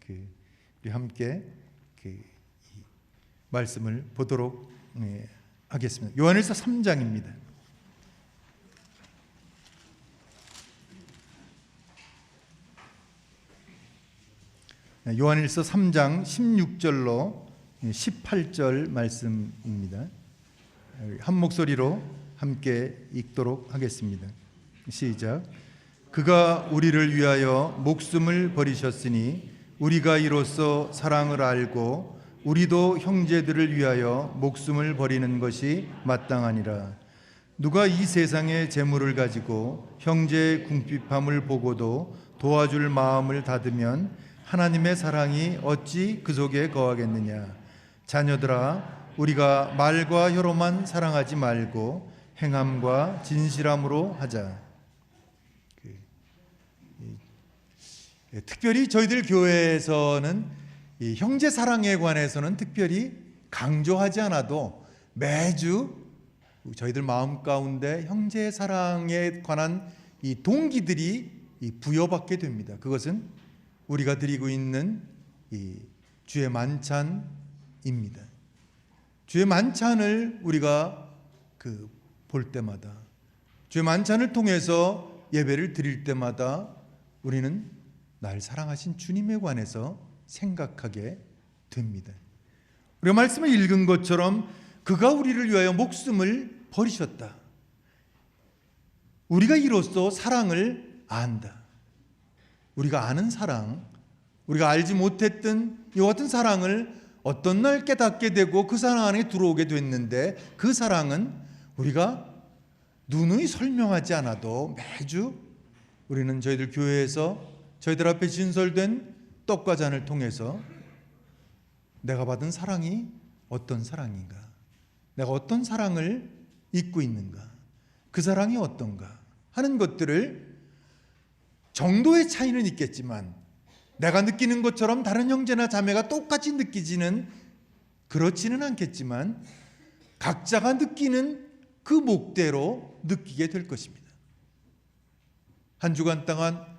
우리 함께 이 말씀을 보도록 하겠습니다. 요한일서 3장입니다. 요한일서 3장 16절로 18절 말씀입니다. 한 목소리로 함께 읽도록 하겠습니다. 시작. 그가 우리를 위하여 목숨을 버리셨으니 우리가 이로써 사랑을 알고 우리도 형제들을 위하여 목숨을 버리는 것이 마땅하니라. 누가 이 세상의 재물을 가지고 형제의 궁핍함을 보고도 도와줄 마음을 닫으면 하나님의 사랑이 어찌 그 속에 거하겠느냐. 자녀들아, 우리가 말과 혀로만 사랑하지 말고 행함과 진실함으로 하자. 특별히 저희들 교회에서는 이 형제 사랑에 관해서는 특별히 강조하지 않아도 매주 저희들 마음 가운데 형제 사랑에 관한 이 동기들이 부여받게 됩니다. 그것은 우리가 드리고 있는 이 주의 만찬입니다. 주의 만찬을 우리가 볼 때마다, 주의 만찬을 통해서 예배를 드릴 때마다 우리는 날 사랑하신 주님에 관해서 생각하게 됩니다. 우리가 말씀을 읽은 것처럼 그가 우리를 위하여 목숨을 버리셨다. 우리가 이로써 사랑을 안다. 우리가 아는 사랑, 우리가 알지 못했던 이와 같은 사랑을 어떤 날 깨닫게 되고 그 사랑 안에 들어오게 됐는데, 그 사랑은 우리가 누누이 설명하지 않아도 매주 우리는 저희들 교회에서 저희들 앞에 진설된 떡과 잔을 통해서 내가 받은 사랑이 어떤 사랑인가, 내가 어떤 사랑을 잊고 있는가, 그 사랑이 어떤가 하는 것들을 정도의 차이는 있겠지만 내가 느끼는 것처럼 다른 형제나 자매가 똑같이 느끼지는 그렇지는 않겠지만 각자가 느끼는 그 목대로 느끼게 될 것입니다. 한 주간 동안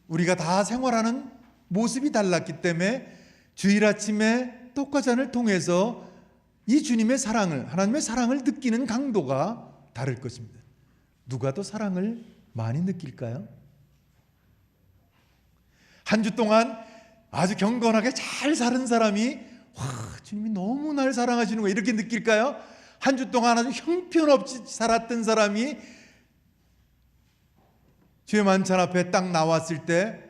우리가 다 생활하는 모습이 달랐기 때문에 주일 아침에 떡과 잔을 통해서 이 주님의 사랑을, 하나님의 사랑을 느끼는 강도가 다를 것입니다. 누가 더 사랑을 많이 느낄까요? 한 주 동안 아주 경건하게 잘 사는 사람이 주님이 너무 날 사랑하시는 거야 이렇게 느낄까요? 한 주 동안 아주 형편없이 살았던 사람이 주의 만찬 앞에 딱 나왔을 때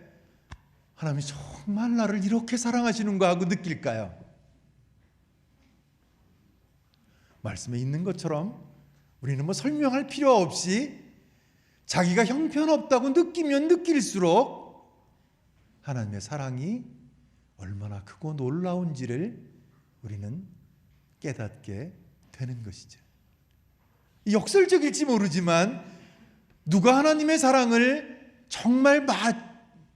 하나님이 정말 나를 이렇게 사랑하시는가 하고 느낄까요? 말씀에 있는 것처럼 우리는 뭐 설명할 필요 없이 자기가 형편없다고 느끼면 느낄수록 하나님의 사랑이 얼마나 크고 놀라운지를 우리는 깨닫게 되는 것이죠. 역설적일지 모르지만 누가 하나님의 사랑을 정말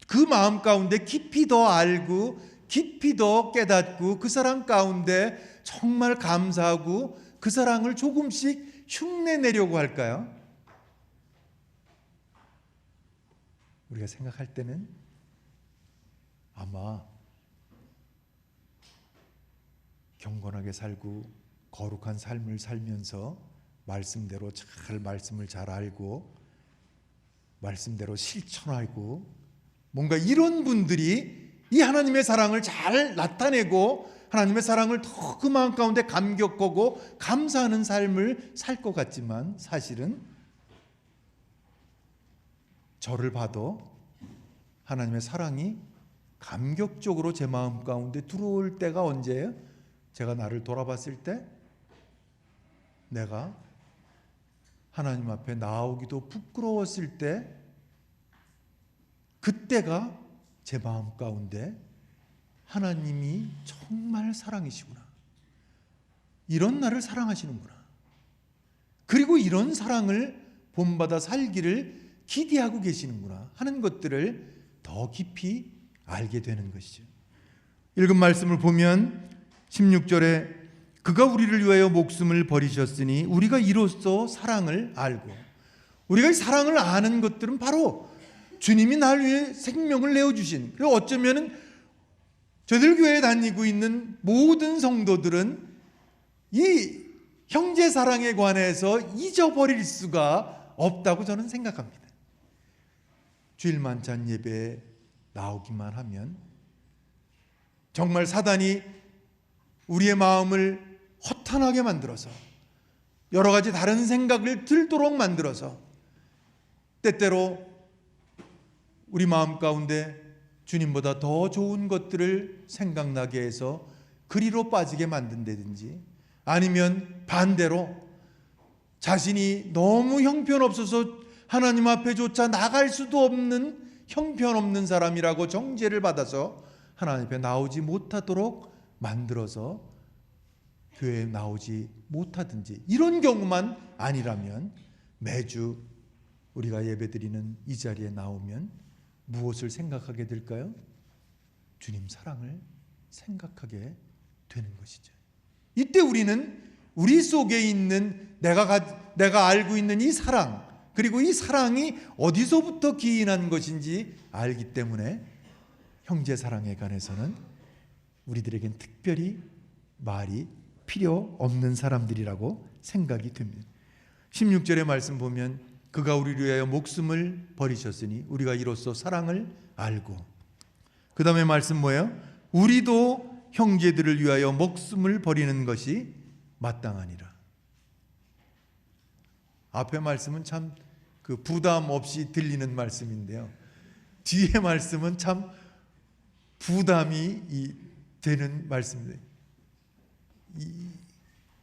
그 마음 가운데 깊이 더 알고 깊이 더 깨닫고 그 사랑 가운데 정말 감사하고 그 사랑을 조금씩 흉내내려고 할까요? 우리가 생각할 때는 아마 경건하게 살고 거룩한 삶을 살면서 말씀대로 말씀을 잘 알고 말씀대로 실천하고 뭔가 이런 분들이 이 하나님의 사랑을 잘 나타내고 하나님의 사랑을 더 그 마음 가운데 감격하고 감사하는 삶을 살 것 같지만 사실은 저를 봐도 하나님의 사랑이 감격적으로 제 마음 가운데 들어올 때가 언제예요? 제가 나를 돌아봤을 때 내가 하나님 앞에 나오기도 부끄러웠을 때 그때가 제 마음 가운데 하나님이 정말 사랑이시구나, 이런 나를 사랑하시는구나, 그리고 이런 사랑을 본받아 살기를 기대하고 계시는구나 하는 것들을 더 깊이 알게 되는 것이죠. 읽은 말씀을 보면 16절에 그가 우리를 위하여 목숨을 버리셨으니 우리가 이로써 사랑을 알고, 우리가 이 사랑을 아는 것들은 바로 주님이 날 위해 생명을 내어주신, 그리고 어쩌면 저들 교회에 다니고 있는 모든 성도들은 이 형제 사랑에 관해서 잊어버릴 수가 없다고 저는 생각합니다. 주일 만찬 예배에 나오기만 하면 정말 사단이 우리의 마음을 허탄하게 만들어서 여러 가지 다른 생각을 들도록 만들어서 때때로 우리 마음 가운데 주님보다 더 좋은 것들을 생각나게 해서 그리로 빠지게 만든다든지, 아니면 반대로 자신이 너무 형편없어서 하나님 앞에조차 나갈 수도 없는 형편없는 사람이라고 정죄를 받아서 하나님 앞에 나오지 못하도록 만들어서 교회에 나오지 못하든지, 이런 경우만 아니라면 매주 우리가 예배드리는 이 자리에 나오면 무엇을 생각하게 될까요? 주님 사랑을 생각하게 되는 것이죠. 이때 우리는 우리 속에 있는 내가 알고 있는 이 사랑, 그리고 이 사랑이 어디서부터 기인한 것인지 알기 때문에 형제 사랑에 관해서는 우리들에겐 특별히 말이 필요 없는 사람들이라고 생각이 됩니다. 16절의 말씀 보면 그가 우리를 위하여 목숨을 버리셨으니 우리가 이로써 사랑을 알고, 그 다음에 말씀 뭐예요? 우리도 형제들을 위하여 목숨을 버리는 것이 마땅하니라. 앞에 말씀은 참 그 부담 없이 들리는 말씀인데요, 뒤에 말씀은 참 부담이 되는 말씀입니다.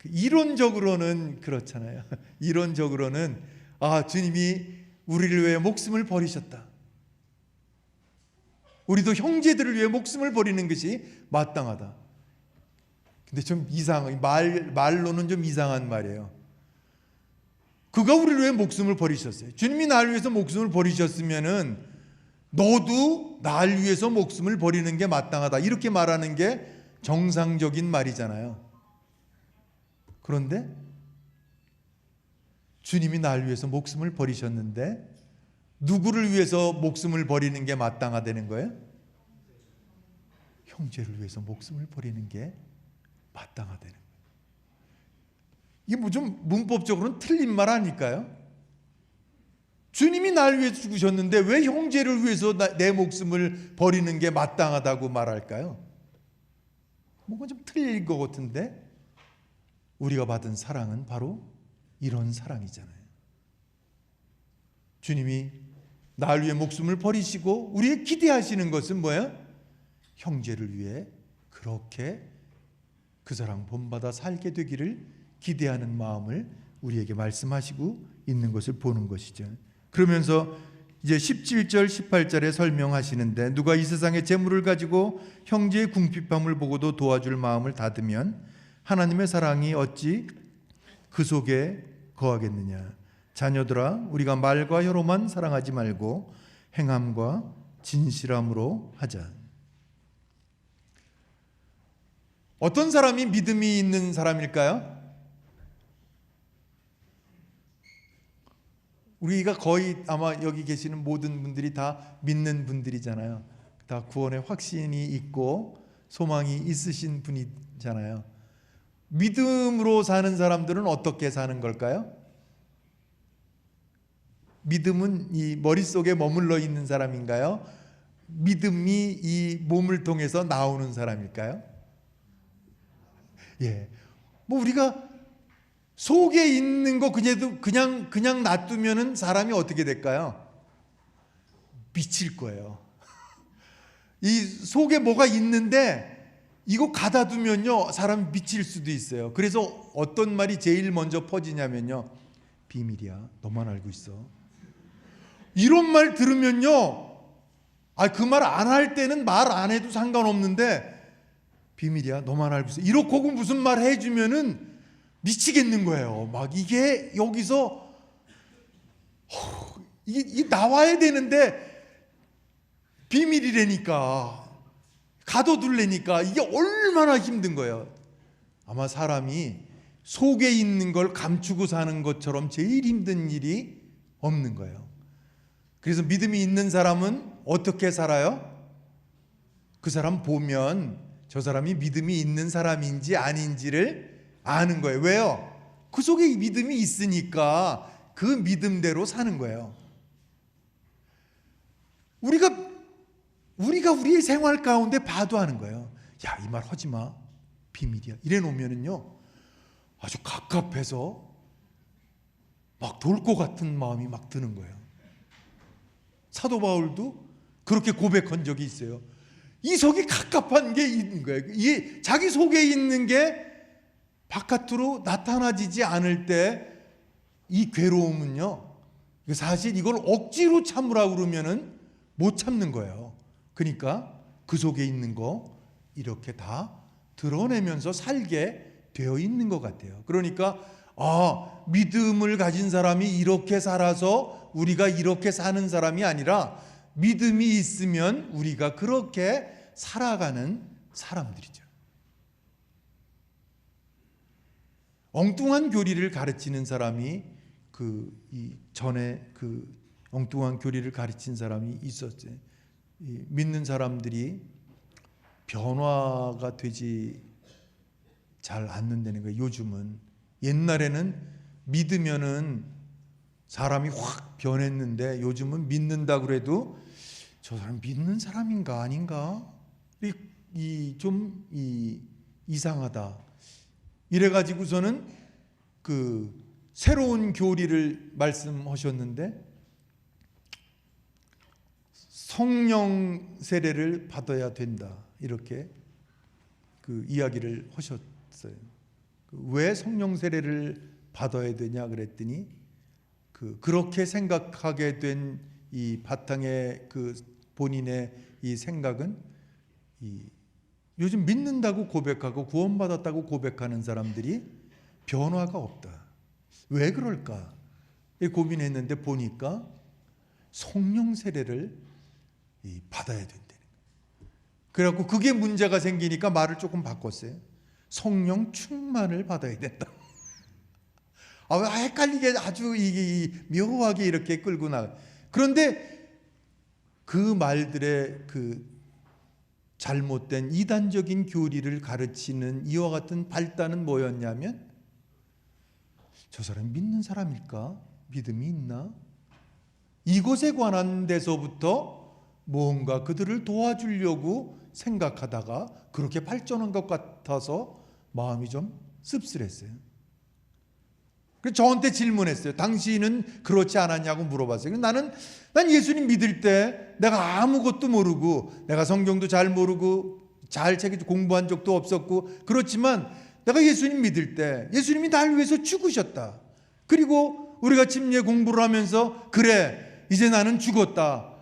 이론적으로는 그렇잖아요. 이론적으로는 주님이 우리를 위해 목숨을 버리셨다, 우리도 형제들을 위해 목숨을 버리는 것이 마땅하다. 근데 좀 말로는 좀 이상한 말이에요. 그가 우리를 위해 목숨을 버리셨어요. 주님이 나를 위해서 목숨을 버리셨으면은 너도 나를 위해서 목숨을 버리는 게 마땅하다, 이렇게 말하는 게 정상적인 말이잖아요. 그런데 주님이 나를 위해서 목숨을 버리셨는데 누구를 위해서 목숨을 버리는 게 마땅하다는 거예요? 형제를 위해서 목숨을 버리는 게 마땅하다는 거예요. 이게 뭐 좀 문법적으로는 틀린 말 아닐까요? 주님이 나를 위해서 죽으셨는데 왜 형제를 위해서 내 목숨을 버리는 게 마땅하다고 말할까요? 뭔가 좀 틀릴 것 같은데, 우리가 받은 사랑은 바로 이런 사랑이잖아요. 주님이 나를 위해 목숨을 버리시고 우리의 기대하시는 것은 뭐예요? 형제를 위해 그렇게 그 사랑 본받아 살게 되기를 기대하는 마음을 우리에게 말씀하시고 있는 것을 보는 것이죠. 그러면서 이제 17절 18절에 설명하시는데, 누가 이 세상의 재물을 가지고 형제의 궁핍함을 보고도 도와줄 마음을 닫으면 하나님의 사랑이 어찌 그 속에 거하겠느냐. 자녀들아, 우리가 말과 혀로만 사랑하지 말고 행함과 진실함으로 하자. 어떤 사람이 믿음이 있는 사람일까요? 우리가 거의 아마 여기 계시는 모든 분들이 다 믿는 분들이잖아요. 다 구원의 확신이 있고 소망이 있으신 분이잖아요. 믿음으로 사는 사람들은 어떻게 사는 걸까요? 믿음은 이 머릿속에 머물러 있는 사람인가요? 믿음이 이 몸을 통해서 나오는 사람일까요? 뭐 우리가 속에 있는 거 그냥 놔두면은 사람이 어떻게 될까요? 미칠 거예요. 이 속에 뭐가 있는데 이거 가다 두면요, 사람이 미칠 수도 있어요. 그래서 어떤 말이 제일 먼저 퍼지냐면요, 비밀이야, 너만 알고 있어. 이런 말 들으면요, 그 말 안 할 때는 말 안 해도 상관없는데 비밀이야, 너만 알고 있어, 이렇게 무슨 말 해주면은 미치겠는 거예요. 막 이게 여기서 이게 나와야 되는데 비밀이라니까, 가둬둘래니까 이게 얼마나 힘든 거예요. 아마 사람이 속에 있는 걸 감추고 사는 것처럼 제일 힘든 일이 없는 거예요. 그래서 믿음이 있는 사람은 어떻게 살아요? 그 사람 보면 저 사람이 믿음이 있는 사람인지 아닌지를 아는 거예요. 왜요? 그 속에 믿음이 있으니까 그 믿음대로 사는 거예요. 우리가 우리의 생활 가운데 봐도 하는 거예요. 야, 이 말 하지 마. 비밀이야. 이래 놓으면은요, 아주 갑갑해서 막 돌 것 같은 마음이 막 드는 거예요. 사도 바울도 그렇게 고백한 적이 있어요. 이 속에 갑갑한 게 있는 거예요. 이 자기 속에 있는 게 바깥으로 나타나지지 않을 때 이 괴로움은요, 사실 이걸 억지로 참으라고 그러면은 못 참는 거예요. 그러니까 그 속에 있는 거 이렇게 다 드러내면서 살게 되어 있는 것 같아요. 그러니까 믿음을 가진 사람이 이렇게 살아서 우리가 이렇게 사는 사람이 아니라 믿음이 있으면 우리가 그렇게 살아가는 사람들이죠. 엉뚱한 교리를 가르치는 사람이 전에 엉뚱한 교리를 가르친 사람이 있었어요. 믿는 사람들이 변화가 되지 잘 않는다는 거예요. 요즘은. 옛날에는 믿으면은 사람이 확 변했는데 요즘은 믿는다 그래도 저 사람 믿는 사람인가 아닌가? 좀 이상하다. 이래가지고서는 새로운 교리를 말씀하셨는데 성령 세례를 받아야 된다. 이렇게 이야기를 하셨어요. 왜 성령 세례를 받아야 되냐 그랬더니 그렇게 생각하게 된 이 바탕의 본인의 이 생각은 요즘 믿는다고 고백하고 구원받았다고 고백하는 사람들이 변화가 없다. 왜 그럴까? 고민했는데 보니까 성령 세례를 받아야 된다는 거예요. 그래갖고 그게 문제가 생기니까 말을 조금 바꿨어요. 성령 충만을 받아야 된다. 헷갈리게 아주 묘하게 이렇게 끌고 나가. 그런데 그 말들의 잘못된 이단적인 교리를 가르치는 이와 같은 발단은 뭐였냐면 저 사람 믿는 사람일까? 믿음이 있나? 이것에 관한 데서부터 뭔가 그들을 도와주려고 생각하다가 그렇게 발전한 것 같아서 마음이 좀 씁쓸했어요. 그래서 저한테 질문했어요. 당신은 그렇지 않았냐고 물어봤어요. 난 예수님 믿을 때 내가 아무것도 모르고 내가 성경도 잘 모르고 잘 공부한 적도 없었고 그렇지만 내가 예수님 믿을 때 예수님이 날 위해서 죽으셨다. 그리고 우리가 침례 공부를 하면서 그래 이제 나는 죽었다.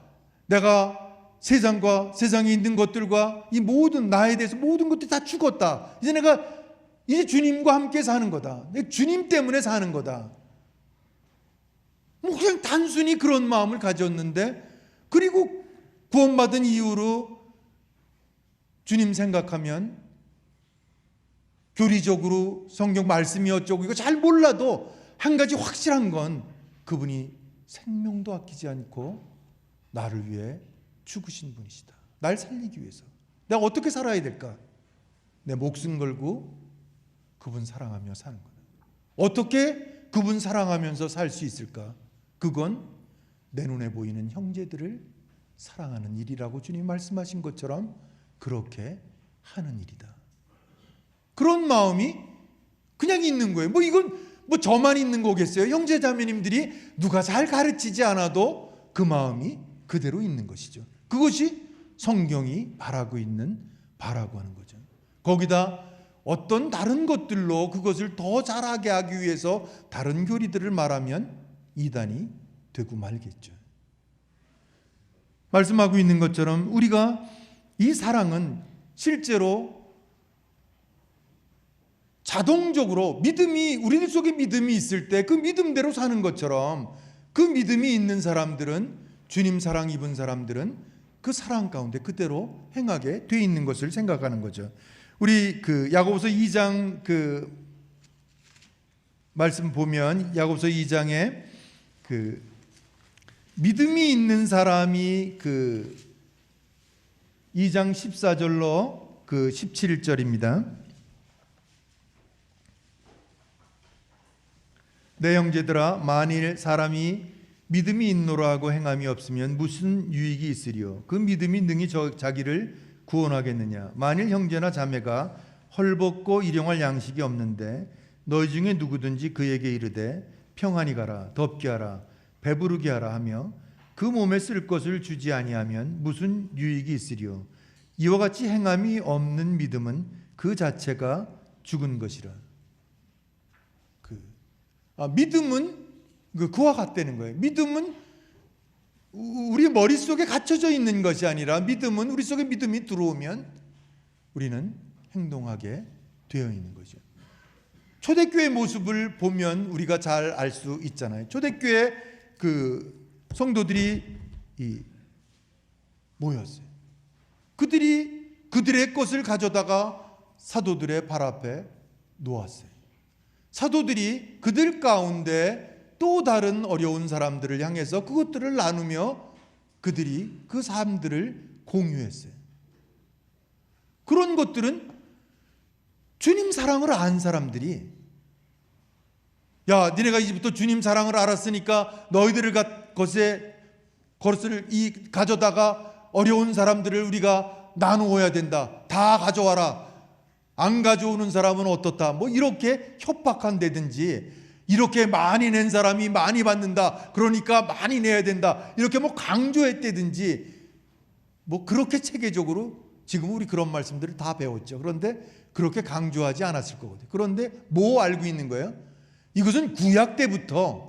내가 세상과 세상에 있는 것들과 이 모든 나에 대해서 모든 것들이 다 죽었다. 이제 주님과 함께 사는 거다. 주님 때문에 사는 거다. 그냥 단순히 그런 마음을 가졌는데 그리고 구원받은 이후로 주님 생각하면 교리적으로 성경 말씀이 어쩌고 이거 잘 몰라도 한 가지 확실한 건 그분이 생명도 아끼지 않고 나를 위해 죽으신 분이시다. 날 살리기 위해서. 내가 어떻게 살아야 될까? 내 목숨 걸고 그분 사랑하며 사는 거다. 어떻게 그분 사랑하면서 살 수 있을까? 그건 내 눈에 보이는 형제들을 사랑하는 일이라고 주님 말씀하신 것처럼 그렇게 하는 일이다. 그런 마음이 그냥 있는 거예요. 이건 저만 있는 거겠어요? 형제 자매님들이 누가 잘 가르치지 않아도 그 마음이 그대로 있는 것이죠. 그것이 성경이 바라고 하는 거죠. 거기다 어떤 다른 것들로 그것을 더 잘하게 하기 위해서 다른 교리들을 말하면 이단이 되고 말겠죠. 말씀하고 있는 것처럼 우리가 이 사랑은 실제로 자동적으로 우리들 속에 믿음이 있을 때 그 믿음대로 사는 것처럼 그 믿음이 있는 사람들은 주님 사랑 입은 사람들은 그 사랑 가운데 그대로 행하게 돼 있는 것을 생각하는 거죠. 우리 야고보서 2장 말씀 보면 야고보서 2장에 믿음이 있는 사람이 2장 14절로 그 17절입니다. 내 형제들아, 만일 사람이 믿음이 있노라 하고 행함이 없으면 무슨 유익이 있으리요? 그 믿음이 능히 자기를 구원하겠느냐? 만일 형제나 자매가 헐벗고 일용할 양식이 없는데 너희 중에 누구든지 그에게 이르되 평안히 가라, 덥게 하라, 배부르게 하라 하며 그 몸에 쓸 것을 주지 아니하면 무슨 유익이 있으리요? 이와 같이 행함이 없는 믿음은 그 자체가 죽은 것이라. 믿음은 그와 같다는 거예요. 믿음은 우리 머릿속에 갇혀져 있는 것이 아니라, 믿음은 우리 속에 믿음이 들어오면 우리는 행동하게 되어 있는 거죠. 초대교회 모습을 보면 우리가 잘 알 수 있잖아요. 초대교회 그 성도들이 모였어요. 그들이 그들의 것을 가져다가 사도들의 발 앞에 놓았어요. 사도들이 그들 가운데 또 다른 어려운 사람들을 향해서 그것들을 나누며 그들이 그 삶들을 공유했어요. 그런 것들은 주님 사랑을 안 사람들이, 야, 니네가 이제부터 주님 사랑을 알았으니까 너희들을 것을 가져다가 어려운 사람들을 우리가 나누어야 된다. 다 가져와라. 안 가져오는 사람은 어떻다. 뭐 이렇게 협박한다든지, 이렇게 많이 낸 사람이 많이 받는다. 그러니까 많이 내야 된다. 이렇게 뭐 강조했다든지, 뭐 그렇게 체계적으로 지금 우리 그런 말씀들을 다 배웠죠. 그런데 그렇게 강조하지 않았을 거거든요. 그런데 뭐 알고 있는 거예요? 이것은 구약 때부터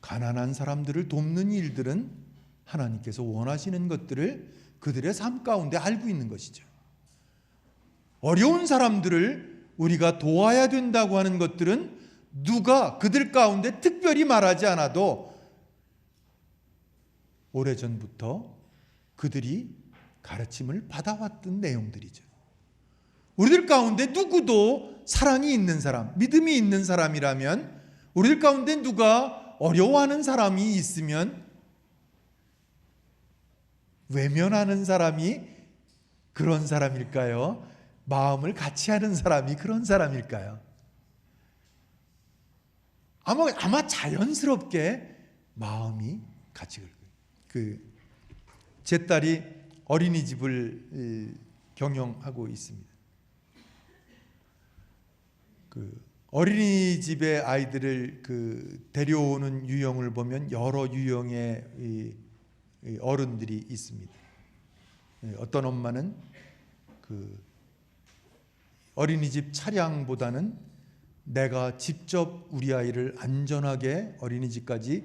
가난한 사람들을 돕는 일들은 하나님께서 원하시는 것들을 그들의 삶 가운데 알고 있는 것이죠. 어려운 사람들을 우리가 도와야 된다고 하는 것들은 누가 그들 가운데 특별히 말하지 않아도 오래전부터 그들이 가르침을 받아왔던 내용들이죠. 우리들 가운데 누구도 사랑이 있는 사람, 믿음이 있는 사람이라면, 우리들 가운데 누가 어려워하는 사람이 있으면 외면하는 사람이 그런 사람일까요? 마음을 같이 하는 사람이 그런 사람일까요? 아마 자연스럽게 마음이 같이 그래요. 제 딸이 어린이집을 경영하고 있습니다. 어린이집의 아이들을 데려오는 유형을 보면 여러 유형의 어른들이 있습니다. 어떤 엄마는 어린이집 차량보다는 내가 직접 우리 아이를 안전하게 어린이집까지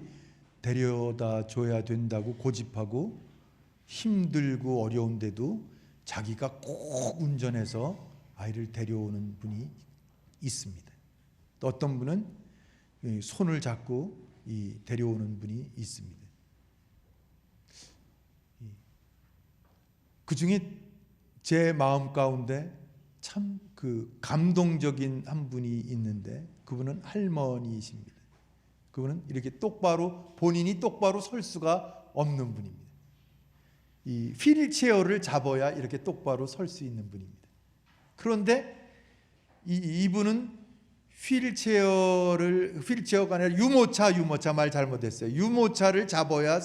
데려다 줘야 된다고 고집하고, 힘들고 어려운데도 자기가 꼭 운전해서 아이를 데려오는 분이 있습니다. 또 어떤 분은 손을 잡고 데려오는 분이 있습니다. 그 중에 제 마음 가운데 참 감동적인 한 분이 있는데, 그분은 할머니이십니다. 그분은 이렇게 본인이 똑바로 설 수가 없는 분입니다. 이 휠체어를 잡아야 이렇게 똑바로 설 수 있는 분입니다. 그런데 이분은 휠체어가 아니라 유모차 말 잘못했어요. 유모차를 잡아야,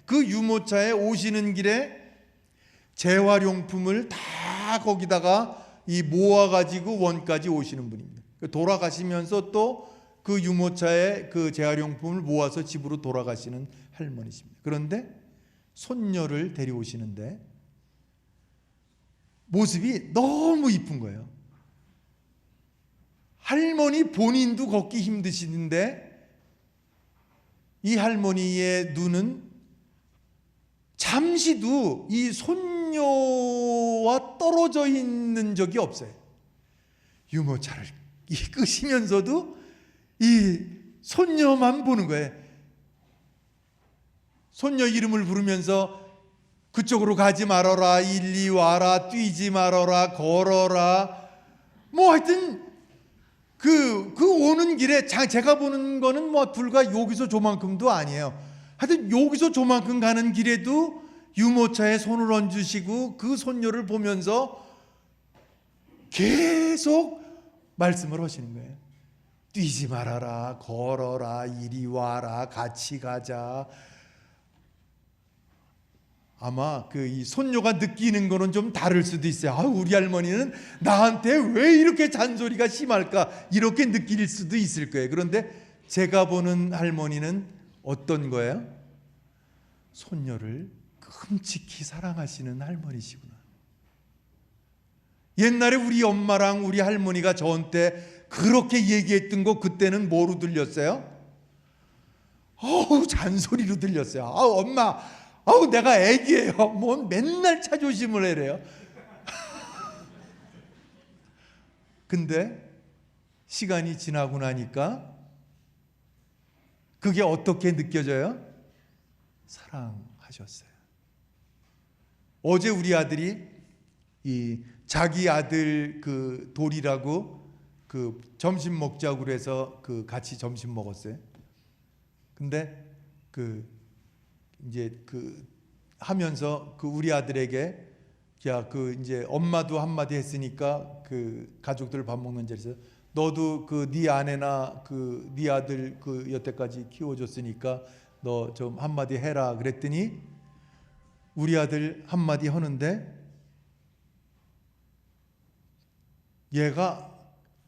그 유모차에 오시는 길에 재활용품을 다 거기다가 모아가지고 원까지 오시는 분입니다. 돌아가시면서 또 그 유모차에 그 재활용품을 모아서 집으로 돌아가시는 할머니십니다. 그런데 손녀를 데려오시는데 모습이 너무 이쁜 거예요. 할머니 본인도 걷기 힘드시는데 이 할머니의 눈은 잠시도 이 손녀와 떨어져 있는 적이 없어요. 유모차를 끄시면서도 이 손녀만 보는 거예요. 손녀 이름을 부르면서 그쪽으로 가지 말아라, 일리 와라, 뛰지 말아라, 걸어라, 뭐 하여튼 그 오는 길에 제가 보는 거는 뭐 불과 여기서 조만큼도 아니에요. 하여튼 여기서 조만큼 가는 길에도 유모차에 손을 얹으시고 그 손녀를 보면서 계속 말씀을 하시는 거예요. 뛰지 말아라, 걸어라, 이리 와라, 같이 가자. 아마 이 손녀가 느끼는 거는 좀 다를 수도 있어요. 우리 할머니는 나한테 왜 이렇게 잔소리가 심할까, 이렇게 느낄 수도 있을 거예요. 그런데 제가 보는 할머니는 어떤 거예요? 손녀를 끔찍히 사랑하시는 할머니시구나. 옛날에 우리 엄마랑 우리 할머니가 저한테 그렇게 얘기했던 거 그때는 뭐로 들렸어요? 잔소리로 들렸어요. 엄마, 내가 애기예요. 뭐 맨날 차조심을 해래요. 근데 시간이 지나고 나니까 그게 어떻게 느껴져요? 사랑하셨어요. 어제 우리 아들이 자기 아들 돌이라고 점심 먹자고 그래서 같이 점심 먹었어요. 근데 이제 하면서 우리 아들에게 야 이제 엄마도 한마디 했으니까 가족들 밥 먹는 자리에서 너도 네 아내나 네 아들 여태까지 키워줬으니까 너 좀 한마디 해라 그랬더니 우리 아들 한마디 하는데 얘가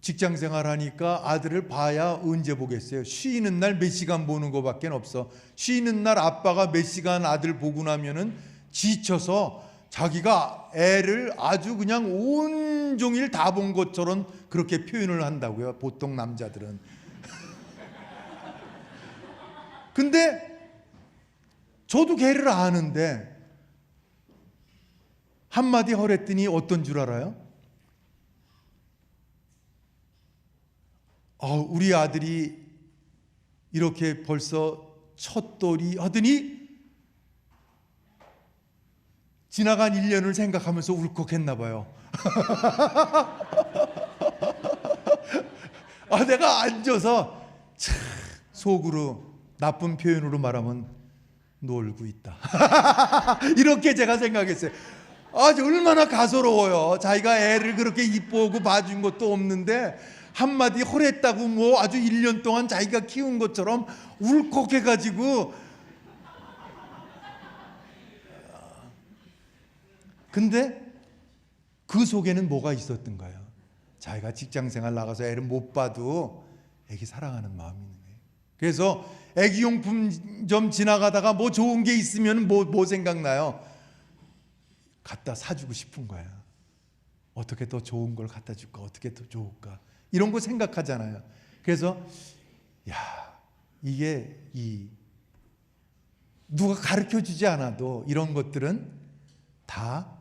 직장 생활하니까 아들을 봐야 언제 보겠어요. 쉬는 날 몇 시간 보는 거밖에 없어. 쉬는 날 아빠가 몇 시간 아들 보고 나면은 지쳐서 자기가 애를 아주 그냥 온종일 다 본 것처럼 그렇게 표현을 한다고요. 보통 남자들은. 근데 저도 걔를 아는데 한마디 허랬더니 어떤 줄 알아요? 우리 아들이 이렇게 벌써 첫돌이 하더니 지나간 1년을 생각하면서 울컥했나 봐요. 내가 앉아서 속으로 나쁜 표현으로 말하면 놀고 있다. 이렇게 제가 생각했어요. 얼마나 가소로워요. 자기가 애를 그렇게 이뻐하고 봐준 것도 없는데 한마디 허랬다고 뭐 아주 1년 동안 자기가 키운 것처럼 울컥해가지고. 근데 그 속에는 뭐가 있었던가요? 자기가 직장생활 나가서 애를 못 봐도 애기 사랑하는 마음이 있는 거예요. 그래서 애기용품점 지나가다가 뭐 좋은 게 있으면 뭐 생각나요? 갖다 사주고 싶은 거야. 어떻게 더 좋은 걸 갖다 줄까? 어떻게 더 좋을까? 이런 거 생각하잖아요. 그래서 이게 누가 가르쳐 주지 않아도 이런 것들은 다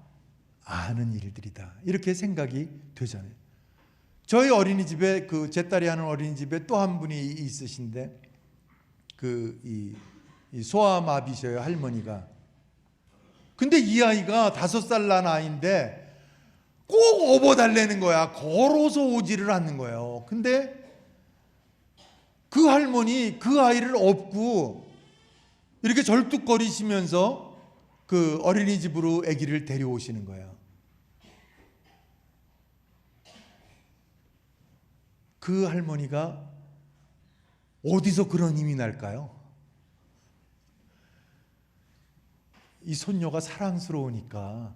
아는 일들이다. 이렇게 생각이 되잖아요. 저희 어린이집에 제 딸이 하는 어린이집에 또 한 분이 있으신데 이 소아마비셔요, 할머니가. 근데 이 아이가 5살 난 아이인데 꼭 업어달라는 거야. 걸어서 오지를 않는 거예요. 근데 그 할머니 그 아이를 업고 이렇게 절뚝거리시면서 어린이집으로 아기를 데려오시는 거예요. 그 할머니가 어디서 그런 힘이 날까요? 이 손녀가 사랑스러우니까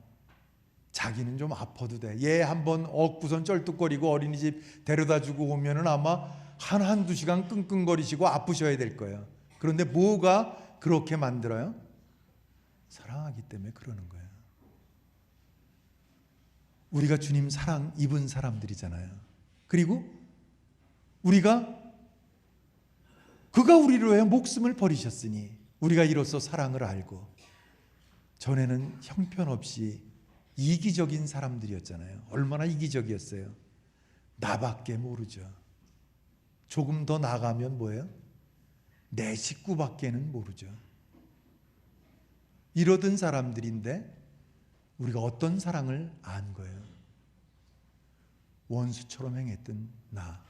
자기는 좀 아파도 돼. 얘 한번 업고선 쩔뚝거리고 어린이집 데려다주고 오면은 아마 한두 시간 끙끙거리시고 아프셔야 될 거예요. 그런데 뭐가 그렇게 만들어요? 사랑하기 때문에 그러는 거예요. 우리가 주님 사랑 입은 사람들이잖아요. 그리고 그가 우리를 위해 목숨을 버리셨으니 우리가 이로써 사랑을 알고, 전에는 형편없이 이기적인 사람들이었잖아요. 얼마나 이기적이었어요. 나밖에 모르죠. 조금 더 나가면 뭐예요? 내 식구밖에는 모르죠. 이러던 사람들인데 우리가 어떤 사랑을 안 거예요? 원수처럼 행했던 나,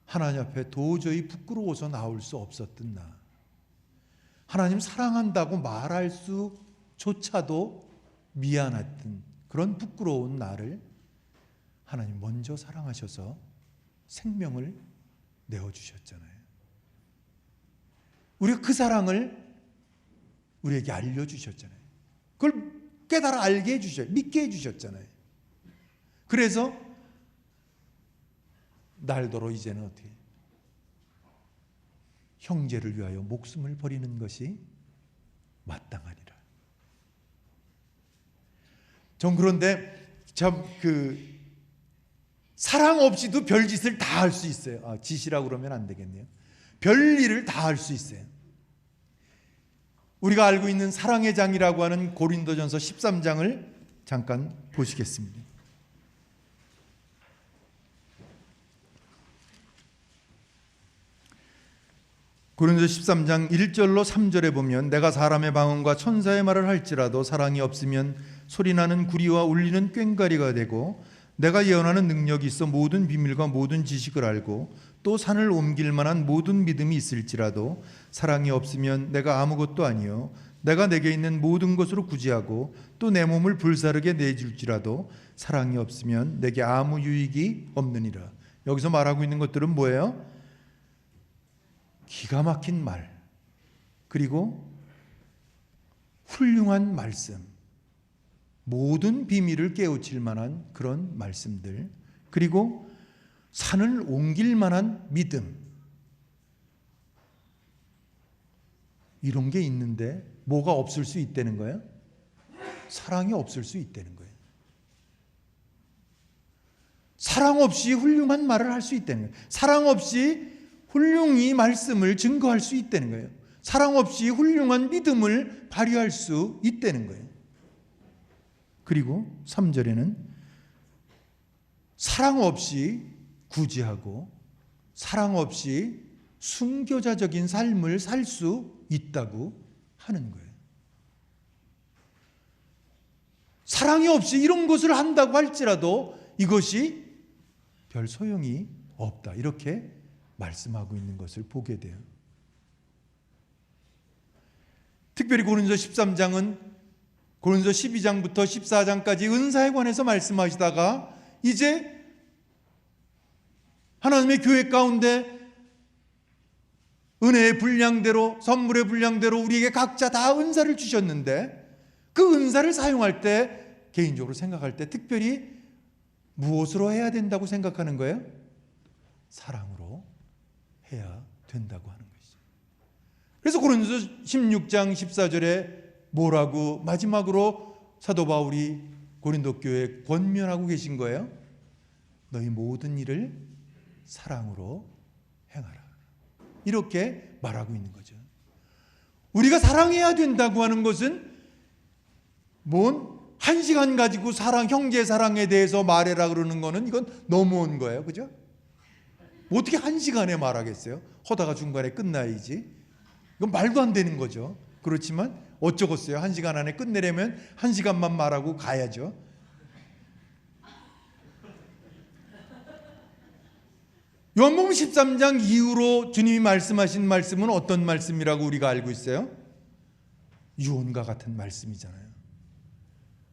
하나님 앞에 도저히 부끄러워서 나올 수 없었던 나, 하나님 사랑한다고 말할 수조차도 미안했던 그런 부끄러운 나를 하나님 먼저 사랑하셔서 생명을 내어주셨잖아요. 우리가 그 사랑을 우리에게 알려주셨잖아요. 그걸 깨달아 알게 해주셨어요. 믿게 해주셨잖아요. 그래서 날더러 이제는 어떻게 형제를 위하여 목숨을 버리는 것이 마땅하니라. 전 그런데 참 사랑 없이도 별짓을 다 할 수 있어요. 짓이라고 그러면 안 되겠네요. 별일을 다 할 수 있어요. 우리가 알고 있는 사랑의 장이라고 하는 고린도전서 13장을 잠깐 보시겠습니다. 고린도서 13장 1절로 3절에 보면 내가 사람의 방언과 천사의 말을 할지라도 사랑이 없으면 소리나는 구리와 울리는 꽹과리가 되고 내가 예언하는 능력이 있어 모든 비밀과 모든 지식을 알고 또 산을 옮길 만한 모든 믿음이 있을지라도 사랑이 없으면 내가 아무것도 아니요 내가 내게 있는 모든 것으로 구제하고 또 내 몸을 불사르게 내줄지라도 사랑이 없으면 내게 아무 유익이 없느니라. 여기서 말하고 있는 것들은 뭐예요? 기가 막힌 말, 그리고 훌륭한 말씀, 모든 비밀을 깨우칠 만한 그런 말씀들, 그리고 산을 옮길 만한 믿음, 이런 게 있는데 뭐가 없을 수 있다는 거예요? 사랑이 없을 수 있다는 거예요. 사랑 없이 훌륭한 말을 할 수 있다는 거예요. 사랑 없이 훌륭히 말씀을 증거할 수 있다는 거예요. 사랑 없이 훌륭한 믿음을 발휘할 수 있다는 거예요. 그리고 3절에는 사랑 없이 구제하고 사랑 없이 순교자적인 삶을 살 수 있다고 하는 거예요. 사랑이 없이 이런 것을 한다고 할지라도 이것이 별 소용이 없다. 이렇게 말씀하고 있는 것을 보게 돼요. 특별히 고린도서 13장은 고린도서 12장부터 14장까지 은사에 관해서 말씀하시다가 이제 하나님의 교회 가운데 은혜의 분량대로 선물의 분량대로 우리에게 각자 다 은사를 주셨는데 그 은사를 사용할 때 개인적으로 생각할 때 특별히 무엇으로 해야 된다고 생각하는 거예요? 사랑으로 해야 된다고 하는 것이죠. 그래서 고린도서 16장 14절에 뭐라고 마지막으로 사도 바울이 고린도 교회에 권면하고 계신 거예요? 너희 모든 일을 사랑으로 행하라. 이렇게 말하고 있는 거죠. 우리가 사랑해야 된다고 하는 것은 한 시간 가지고 형제 사랑에 대해서 말해라 그러는 거는 이건 너무한 거예요. 그죠? 어떻게 한 시간에 말하겠어요? 하다가 중간에 끝나야지. 이건 말도 안 되는 거죠. 그렇지만 어쩌겠어요. 한 시간 안에 끝내려면 한 시간만 말하고 가야죠. 요한복음 13장 이후로 주님이 말씀하신 말씀은 어떤 말씀이라고 우리가 알고 있어요? 유언과 같은 말씀이잖아요.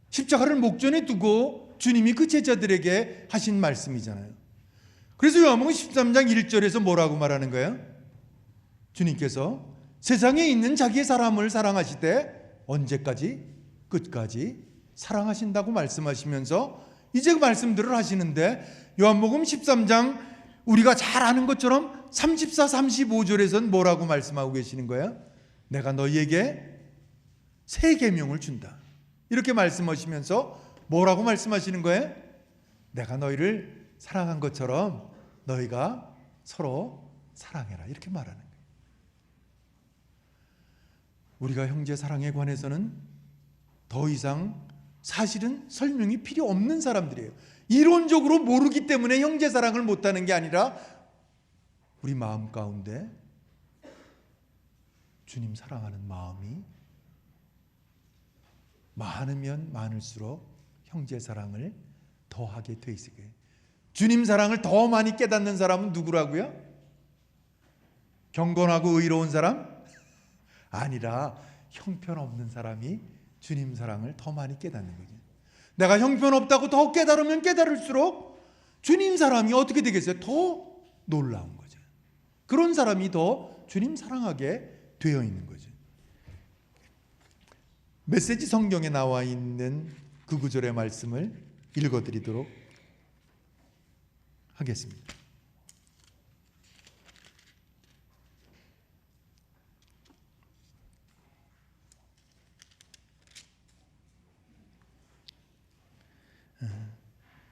십자가를 목전에 두고 주님이 그 제자들에게 하신 말씀이잖아요. 그래서 요한복음 13장 1절에서 뭐라고 말하는 거예요? 주님께서 세상에 있는 자기의 사람을 사랑하시되 언제까지? 끝까지 사랑하신다고 말씀하시면서 이제 그 말씀들을 하시는데 요한복음 13장 우리가 잘 아는 것처럼 34, 35절에서는 뭐라고 말씀하고 계시는 거예요? 내가 너희에게 새 계명을 준다. 이렇게 말씀하시면서 뭐라고 말씀하시는 거예요? 내가 너희를 사랑한 것처럼 너희가 서로 사랑해라. 이렇게 말하는 거예요. 우리가 형제 사랑에 관해서는 더 이상 사실은 설명이 필요 없는 사람들이에요. 이론적으로 모르기 때문에 형제 사랑을 못하는 게 아니라 우리 마음 가운데 주님 사랑하는 마음이 많으면 많을수록 형제 사랑을 더하게 돼 있어요. 주님 사랑을 더 많이 깨닫는 사람은 누구라고요? 경건하고 의로운 사람? 아니라 형편없는 사람이 주님 사랑을 더 많이 깨닫는 거죠. 내가 형편없다고 더 깨달으면 깨달을수록 주님 사랑이 어떻게 되겠어요? 더 놀라운 거죠. 그런 사람이 더 주님 사랑하게 되어 있는 거죠. 메시지 성경에 나와 있는 그 구절의 말씀을 읽어드리도록 하겠습니다.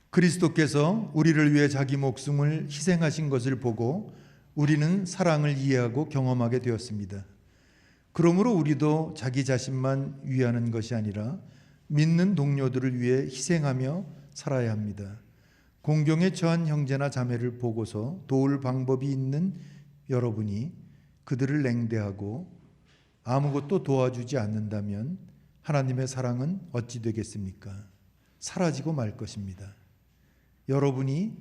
그리스도께서 우리를 위해 자기 목숨을 희생하신 것을 보고 우리는 사랑을 이해하고 경험하게 되었습니다. 그러므로 우리도 자기 자신만 위하는 것이 아니라 믿는 동료들을 위해 희생하며 살아야 합니다. 공경에 처한 형제나 자매를 보고서 도울 방법이 있는 여러분이 그들을 냉대하고 아무것도 도와주지 않는다면 하나님의 사랑은 어찌 되겠습니까? 사라지고 말 것입니다. 여러분이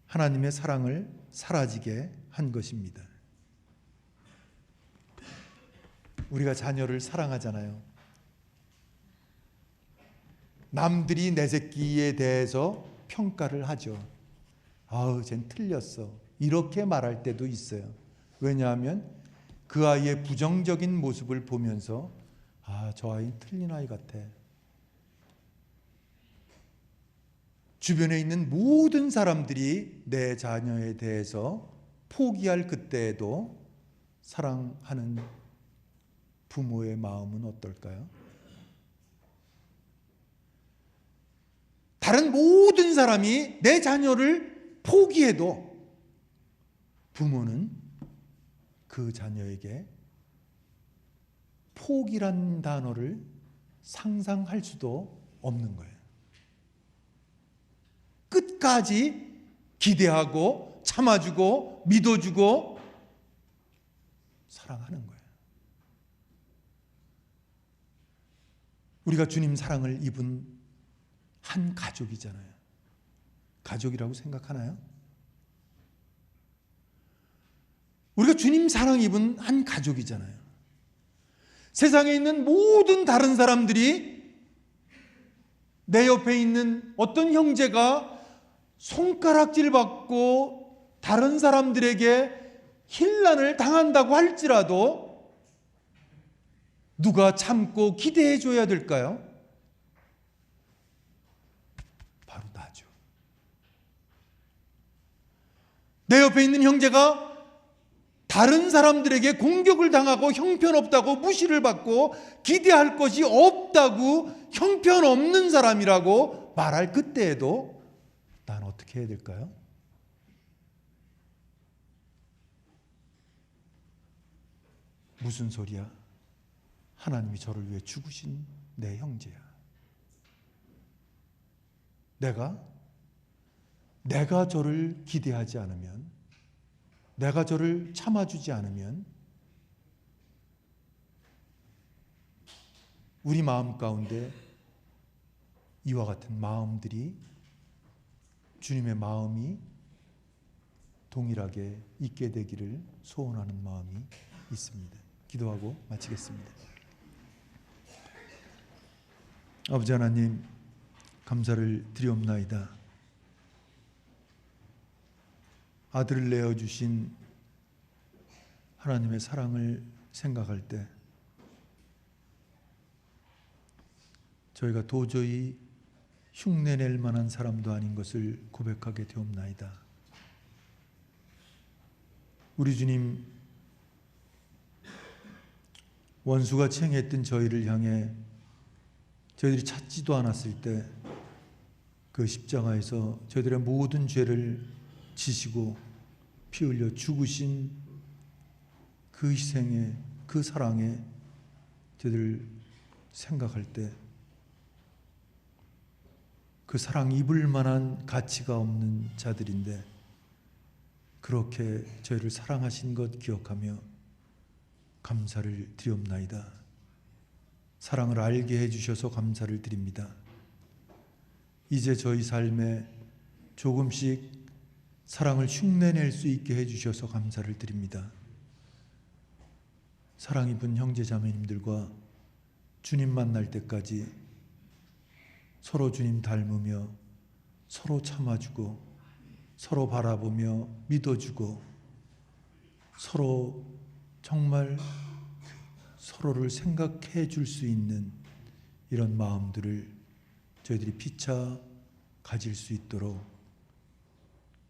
하나님의 사랑을 사라지게 한 것입니다. 우리가 자녀를 사랑하잖아요. 남들이 내 새끼에 대해서 평가를 하죠. 아우, 쟨 틀렸어. 이렇게 말할 때도 있어요. 왜냐하면 그 아이의 부정적인 모습을 보면서 저 아이는 틀린 아이 같아. 주변에 있는 모든 사람들이 내 자녀에 대해서 포기할 그때에도 사랑하는 부모의 마음은 어떨까요? 다른 모든 사람이 내 자녀를 포기해도 부모는 그 자녀에게 포기란 단어를 상상할 수도 없는 거예요. 끝까지 기대하고 참아주고 믿어주고 사랑하는 거예요. 우리가 주님 사랑을 입은 한 가족이잖아요. 가족이라고 생각하나요? 우리가 주님 사랑 입은 한 가족이잖아요. 세상에 있는 모든 다른 사람들이 내 옆에 있는 어떤 형제가 손가락질 받고 다른 사람들에게 힐난을 당한다고 할지라도 누가 참고 기대해 줘야 될까요? 바로 나죠. 내 옆에 있는 형제가 다른 사람들에게 공격을 당하고 형편없다고 무시를 받고 기대할 것이 없다고 형편없는 사람이라고 말할 그때에도 난 어떻게 해야 될까요? 무슨 소리야? 하나님이 저를 위해 죽으신 내 형제야. 내가 저를 기대하지 않으면, 내가 저를 참아주지 않으면 우리 마음 가운데 이와 같은 마음들이, 주님의 마음이 동일하게 있게 되기를 소원하는 마음이 있습니다. 기도하고 마치겠습니다. 아버지 하나님, 감사를 드리옵나이다. 아들을 내어주신 하나님의 사랑을 생각할 때 저희가 도저히 흉내낼 만한 사람도 아닌 것을 고백하게 되옵나이다. 우리 주님, 원수가 행했던 저희를 향해 저희들이 찾지도 않았을 때 그 십자가에서 저희들의 모든 죄를 지시고 피 흘려 죽으신 그 희생에, 그 사랑에 저희들 생각할 때 그 사랑 입을 만한 가치가 없는 자들인데 그렇게 저희를 사랑하신 것 기억하며 감사를 드리옵나이다. 사랑을 알게 해주셔서 감사를 드립니다. 이제 저희 삶에 조금씩 사랑을 흉내낼 수 있게 해주셔서 감사를 드립니다. 사랑 입은 형제 자매님들과 주님 만날 때까지 서로 주님 닮으며 서로 참아주고 서로 바라보며 믿어주고 서로 정말 서로를 생각해 줄 수 있는 이런 마음들을 저희들이 피차 가질 수 있도록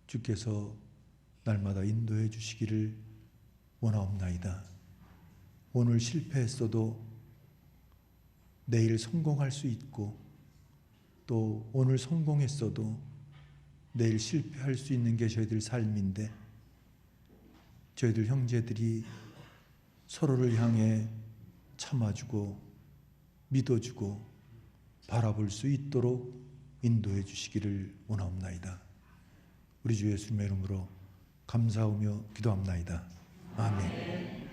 주께서 날마다 인도해 주시기를 원하옵나이다. 오늘 실패했어도 내일 성공할 수 있고 또 오늘 성공했어도 내일 실패할 수 있는 게 저희들 삶인데 저희들 형제들이 서로를 향해 참아주고 믿어주고 바라볼 수 있도록 인도해 주시기를 원하옵나이다. 우리 주 예수님의 이름으로 감사하며 기도합나이다. 아멘.